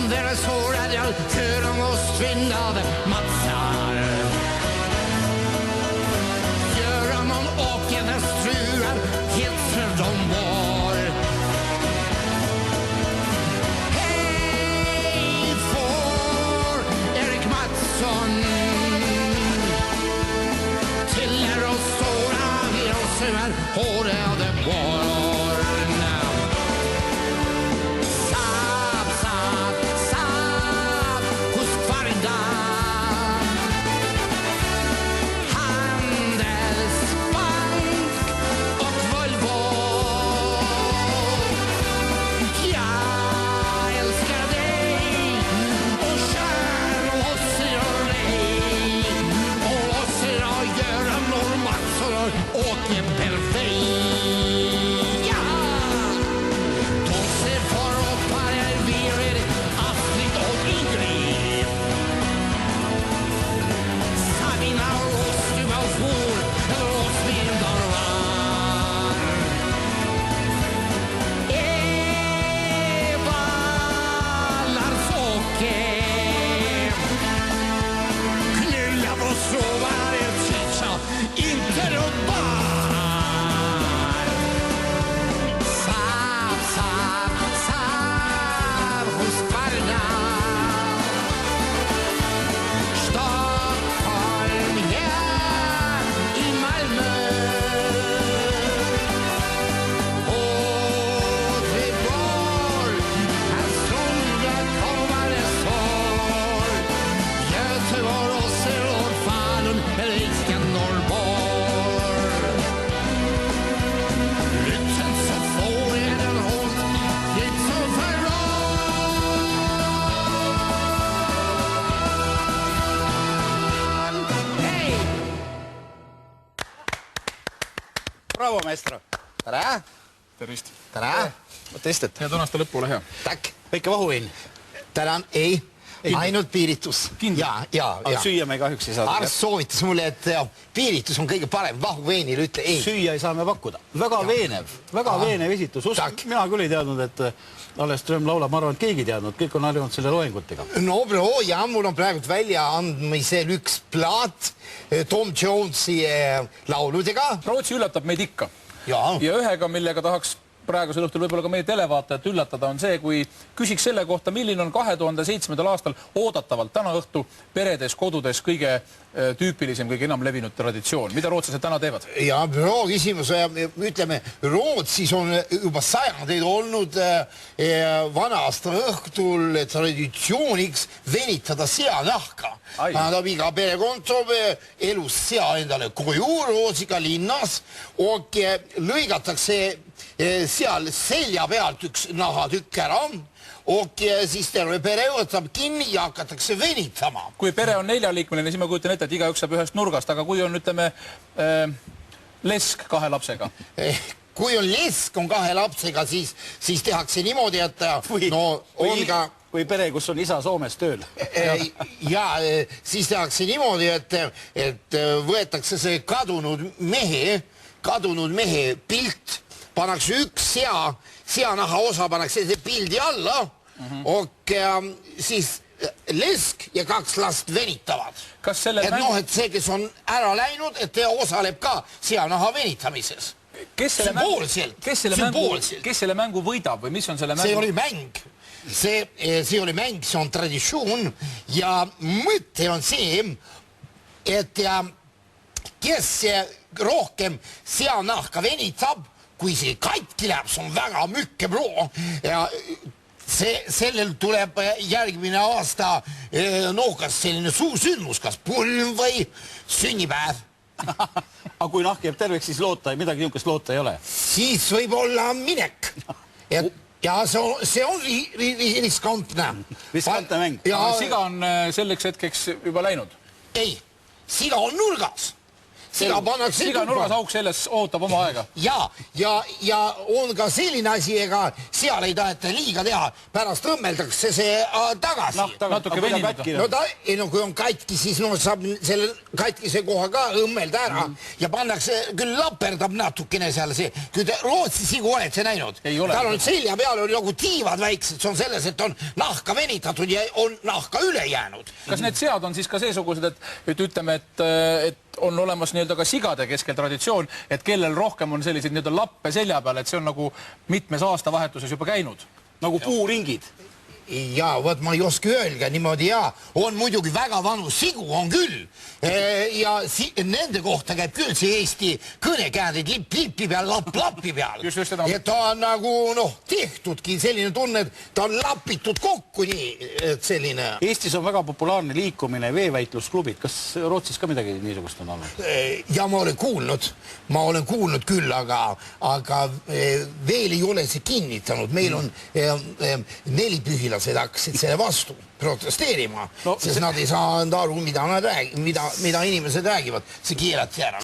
deras hårad jag hör om oss tvindade matsar. Gör om åker där struar helt för de var. Hej får Erik Mattsson till och stora vi oss här hårade var. Bravo, maestro. Tere. Tervist. Tere. Võtta istet. Ja tänasta lõppu, ole hea. Takk. Väike vahuin. Tänan. Ei. Ainult piiritus. Ja. Süüa me kahjuks ei saa. Arst soovitas mulle, et piiritus on kõige parem. Vahuveenil ütle ei. Süüa ei saa me pakkuda. Väga veenev esitus. Mina küll ei teadnud, et alles Ström laulab. Ma arvan, et keegi teadnud. Kõik on harjunud selle loengutega. No bro, ja mul on praegu välja andmisel üks plaat Tom Jonesi lauludega. Rootsi üllatab meid ikka. Ja ühega, millega tahaks praegusel õhtul võib-olla ka meie televaatajat üllatada, on see, kui küsiks selle kohta, milline on 2007. aastal oodatavalt täna õhtu peredes, kodudes kõige tüüpilisem, kõige enam levinud traditsioon. Mida rootslased täna teevad? Ja bro, küsimus, ütleme, Rootsis on juba sajandeid olnud vana-aasta õhtul traditsiooniks venitada seanahka. Tähendab, iga perekond toob elus sea endale koju Rootsiga linnas lõigatakse seal selja pealt üks nahatükk ära siis terve pere võtab kinni ja hakatakse venitama. Kui pere on 4-liikmeline, siis ma kujutan ette, et igaüks saab ühest nurgast, aga kui on, ütleme, lesk 2 lapsega? Kui on lesk on 2 lapsega, siis tehakse niimoodi, et Või pere, kus on isa Soomes tööl. Ja siis tehakse niimoodi, et võetakse see kadunud mehe pilt, pannakse üks seanaha osa, pannakse see pildi alla, siis lesk ja 2 last venitavad. Et see, kes on ära läinud, et ta osaleb ka seanaha venitamises. Sümboolselt. Kes selle mängu võidab või mis on selle mängu? See oli mäng. See oli mäng, see on traditsioon ja mõte on see, et kes rohkem seanahka venitab, kui see katki läheb, see on väga mükke bro ja sellel tuleb järgmine aasta kas selline suusündmus, kas pulm või sünnipäev. Aga kui nahk jääb terveks, siis midagi niisugust loota ei ole? Siis võib olla minek. Ja see on riskantne. Riskantne mäng. Siga on selleks hetkeks juba läinud? Ei, siga on nurgas. siga pannakse siga nurgas auk selles ootab oma aega. Ja on ka selline asi, ega seal ei taheta liiga teha, pärast õmmeldakse see tagasi. Natuke venimata. No kui on katki, siis saab selle katkise koha ka õmmelda ära ja pannakse, küll laperdab natukene seal see. Kui te Rootsi sigu oled see näinud? Tal on selja peal on nagu tiivad väiksed, see on selles, et on nahka venitatud ja on nahka üle jäänud. Kas need sead on siis ka seesugused, et ütleme, et on olemas nii-öelda ka sigade keskel traditsioon, et kellel rohkem on selliseid nii-öelda lappe selja peal, et see on nagu mitmes aastavahetuses juba käinud? Nagu puuringid. Ja, võt ma ei oska öelge niimoodi on muidugi väga vanu sigu, on küll. Ja nende kohta käib küll see Eesti kõnekäändid lipi peal, lappi peal. Ja ta on nagu, tehtudki selline tunne, et ta on lapitud kokku nii, et selline... Eestis on väga populaarne liikumine veeväitlusklubid. Kas Rootsis ka midagi niisugust on olnud? Ja ma olen kuulnud küll, aga veel ei ole see kinnitanud. Meil on 4 pühilased hakkasid selle vastu protesteerima, sest nad ei saa anda aru, mida inimesed räägivad. See keelati ära.